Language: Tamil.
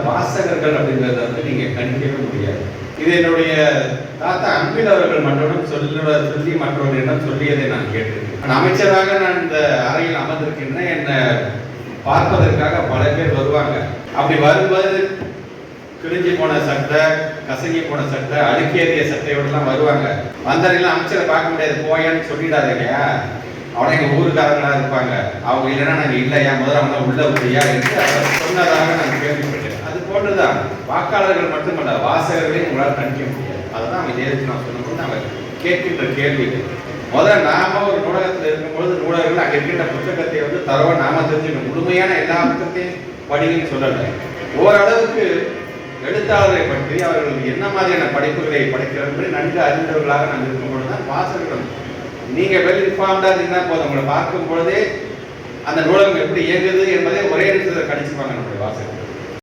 வாசகர்கள் அப்படிங்கிறத வந்து நீங்க கணிக்கவே முடியாது. இது என்னுடைய தாத்தா அன்பில் அவர்கள் மற்றவரிடம் சொல்லி மற்றவர்களிடம் சொல்லியதை நான் கேட்டிருக்கேன். அமைச்சராக நான் இந்த அறையில் அமர்ந்திருக்கின்றேன். என்னை பார்ப்பதற்காக பல பேர் வருவாங்க. அப்படி வரும்போது கிழிஞ்சி போன சட்டை, கசங்கி போன சட்டை, அழுக்கேறிய சட்டையோடலாம் வருவாங்க. வந்தவரெல்லாம் அமைச்சரை பார்க்க முடியாது, போயான்னு சொல்லிடாதீங்க, அவனை எங்கள் ஊருக்காரங்களா இருப்பாங்க, அவங்க இல்லைன்னா நாங்கள் இல்லையா, முதல்ல அவங்க உள்ள விடுறியா என்று அவர் சொன்னதாக நான் கேள்விப்பட்டேன். அது போன்றுதான் வாக்காளர்கள் மட்டுமல்ல, வாசகர்களையும் உங்களால் கணிக்க முடியாது. அதுதான் அவங்க நேரத்தில் நான் சொல்லும்போது நாங்கள் கேட்கின்ற கேள்விகள். முதல்ல நாம ஒரு நூலகத்தில் இருக்கும்பொழுது நூலகர்கள் அங்கே இருக்கின்ற புத்தகத்தை வந்து தரவா நாம தெரிஞ்சுக்கணும். முழுமையான எல்லா புத்தகத்தையும் படிங்கன்னு சொல்லலை. ஓரளவுக்கு எழுத்தாளரை பற்றி அவர்கள் என்ன மாதிரியான படைப்புகளை படைக்கிறார்கள் நன்கு அறிந்தவர்களாக நாம் இருக்கும்பொழுது தான் வாசகர்கள் நீங்க வெல் இன்ஃபார்ம்டா இருந்தா போதும். உங்களை பார்க்கும் பொழுதே அந்த நூலகம் எப்படி இயங்குது என்பதை ஒரே இடத்துல கணிச்சுப்பாங்க நம்முடைய வாசகர்கள்.